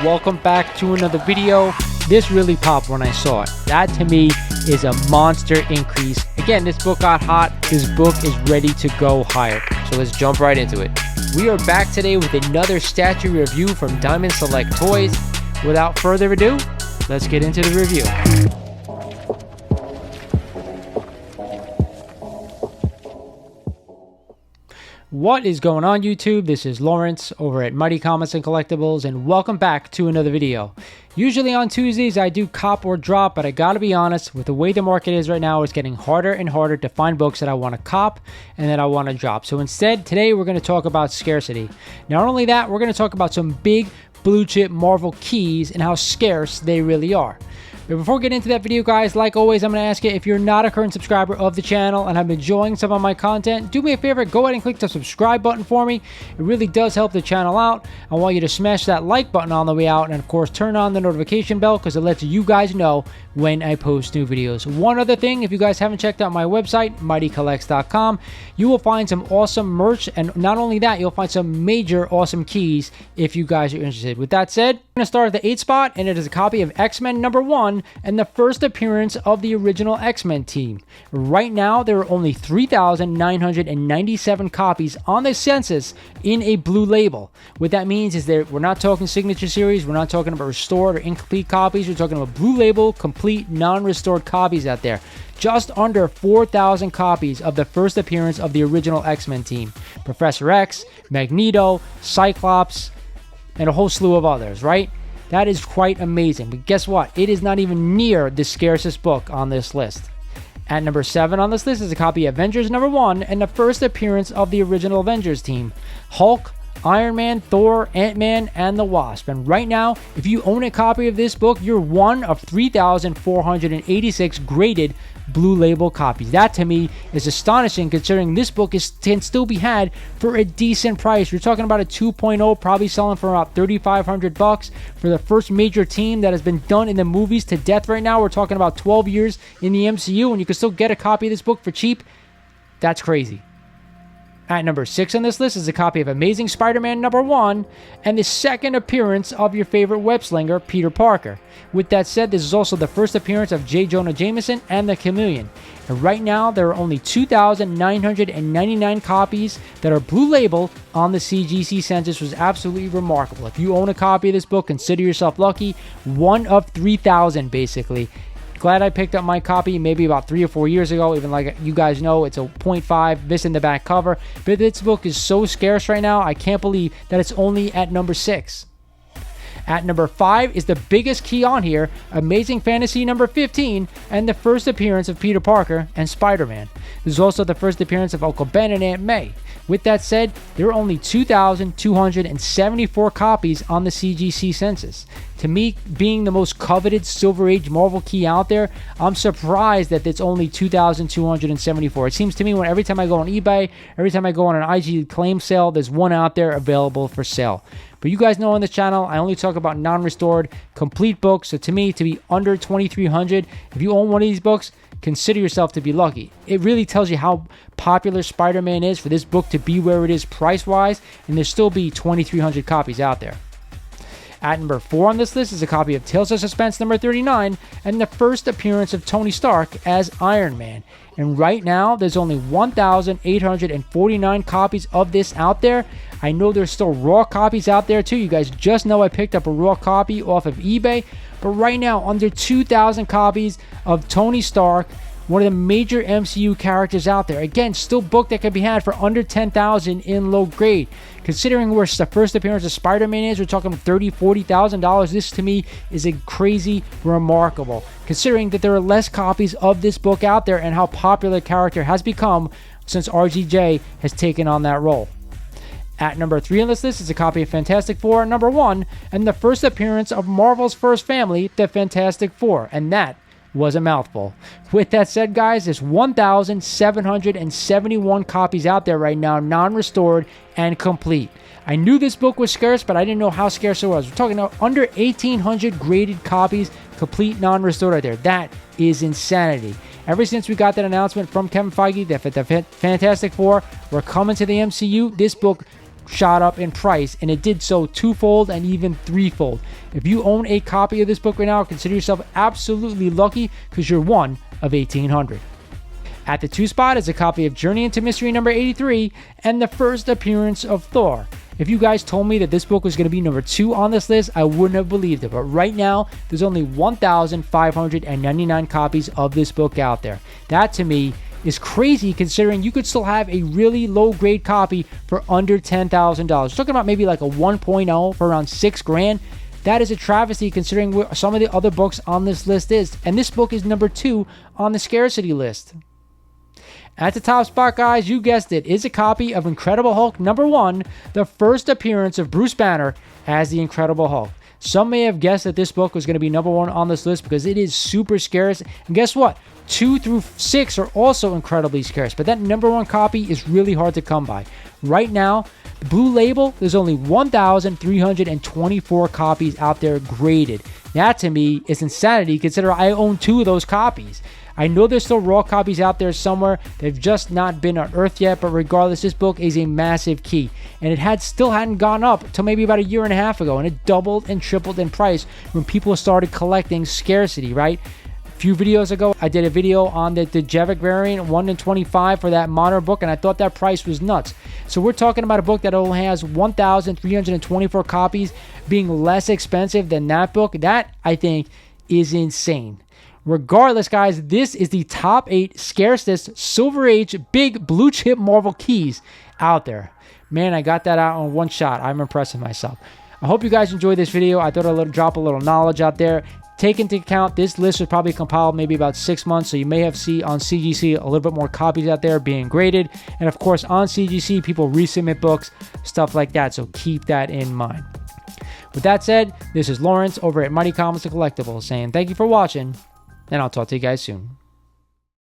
welcome back to another video. This really popped when I saw it. That to me is a monster increase. Again, this book got hot. This book is ready to go higher. So let's jump right into it. We are back today with another statue review from Diamond Select Toys. Without further ado, let's get into the review. What is going on, YouTube? This is Lawrence over at Mighty Comics and Collectibles, and welcome back to another video. Usually on Tuesdays I do cop or drop, but I gotta be honest, with the way the market is right now, it's getting harder and harder to find books that I want to cop and that I want to drop. So instead, today we're going to talk about scarcity. Not only that, we're going to talk about some big blue chip Marvel keys and how scarce they really are. But before we get into that video, guys, like always, I'm going to ask you, if you're not a current subscriber of the channel and have been enjoying some of my content, do me a favor, go ahead and click the subscribe button for me. It really does help the channel out. I want you to smash that like button on the way out, and of course, turn on the notification bell because it lets you guys know when I post new videos. One other thing, if you guys haven't checked out my website, mightycollects.com, you will find some awesome merch, and not only that, you'll find some major awesome keys if you guys are interested. With that said, I'm going to start at the 8th spot, and it is a copy of X-Men #1 and the first appearance of the original X-Men team. Right now, there are only 3,997 copies on the census in a blue label. What that means is that we're not talking signature series, we're not talking about restored or incomplete copies, we're talking about blue label, complete, non-restored copies out there. Just under 4,000 copies of the first appearance of the original X-Men team. Professor X, Magneto, Cyclops, and a whole slew of others, right? That is quite amazing. But guess what? It is not even near the scarcest book on this list. At number 7 on this list is a copy of Avengers #1 and the first appearance of the original Avengers team. Hulk, Iron Man, Thor, Ant-Man, and the Wasp. And right now, if you own a copy of this book, you're one of 3,486 graded blue label copies. That to me is astonishing, considering this book can still be had for a decent price. You're talking about a 2.0 probably selling for about $3,500 for the first major team that has been done in the movies to death. Right now we're talking about 12 years in the MCU, and you can still get a copy of this book for cheap. That's crazy. At number 6 on this list is a copy of Amazing Spider-Man #1 and the second appearance of your favorite web slinger, Peter Parker. With that said, this is also the first appearance of J. Jonah Jameson and the Chameleon. And right now, there are only 2,999 copies that are blue label on the CGC census, which was absolutely remarkable. If you own a copy of this book, consider yourself lucky. One of 3,000, basically. Glad I picked up my copy maybe about 3 or 4 years ago. Even like you guys know, it's a 0.5, this in the back cover. But this book is so scarce right now, I can't believe that it's only at number 6. At number 5 is the biggest key on here, Amazing Fantasy #15, and the first appearance of Peter Parker and Spider-Man. This is also the first appearance of Uncle Ben and Aunt May. With that said, there are only 2,274 copies on the CGC census. To me, being the most coveted Silver Age Marvel key out there, I'm surprised that it's only 2,274. It seems to me when every time I go on eBay, every time I go on an IG claim sale, there's one out there available for sale. But you guys know on this channel, I only talk about non-restored, complete books. So to me, to be under 2,300, if you own one of these books, consider yourself to be lucky. It really tells you how popular Spider-Man is for this book to be where it is price-wise, and there still be 2,300 copies out there. At number 4 on this list is a copy of Tales of Suspense #39 and the first appearance of Tony Stark as Iron Man. And right now, there's only 1,849 copies of this out there. I know there's still raw copies out there too. You guys just know I picked up a raw copy off of eBay. But right now, under 2,000 copies of Tony Stark, one of the major MCU characters out there. Again, still book that can be had for under 10,000 in low grade. Considering where the first appearance of Spider-Man is, we're talking $30,000, $40,000. This to me is a crazy remarkable. Considering that there are less copies of this book out there and how popular the character has become since RGJ has taken on that role. At number 3 on this list is a copy of Fantastic Four #1 and the first appearance of Marvel's first family, the Fantastic Four. And that was a mouthful. With that said, guys, there's 1,771 copies out there right now, non-restored and complete. I knew this book was scarce, but I didn't know how scarce it was. We're talking about under 1,800 graded copies, complete non-restored right there. That is insanity. Ever since we got that announcement from Kevin Feige that the Fantastic Four were coming to the MCU, this book shot up in price, and it did so twofold and even threefold. If you own a copy of this book right now, consider yourself absolutely lucky because you're one of 1,800. At the 2 spot is a copy of Journey into Mystery number 83 and the first appearance of Thor. If you guys told me that this book was going to be number 2 on this list, I wouldn't have believed it. But right now, there's only 1,599 copies of this book out there. That to me is crazy considering you could still have a really low grade copy for under $10,000. Talking about maybe like a 1.0 for around $6,000. That is a travesty considering what some of the other books on this list is. And this book is number 2 on the scarcity list. At the top spot, guys, you guessed it, is a copy of Incredible Hulk number 1, the first appearance of Bruce Banner as the Incredible Hulk. Some may have guessed that this book was going to be number 1 on this list because it is super scarce. And guess what? 2 through 6 are also incredibly scarce, but that number 1 copy is really hard to come by. Right now, the Blue Label, there's only 1,324 copies out there graded. That to me is insanity considering I own 2 of those copies. I know there's still raw copies out there somewhere. They've just not been unearthed yet, but regardless, this book is a massive key. And it still hadn't gone up until maybe about a year and a half ago, and it doubled and tripled in price when people started collecting scarcity, right? A few videos ago, I did a video on the Jevic variant, 1 in 25 for that modern book, and I thought that price was nuts. So we're talking about a book that only has 1,324 copies being less expensive than that book. That, I think, is insane. Regardless, guys, this is the top 8 scarcest Silver Age big blue chip Marvel keys out there. Man, I got that out on one shot. I'm impressing myself. I hope you guys enjoyed this video. I thought I'd drop a little knowledge out there. Take into account this list was probably compiled maybe about 6 months, so you may have seen on CGC a little bit more copies out there being graded. And of course, on CGC, people resubmit books, stuff like that, so keep that in mind. With that said, this is Lawrence over at Mighty Comics and Collectibles saying thank you for watching, and I'll talk to you guys soon.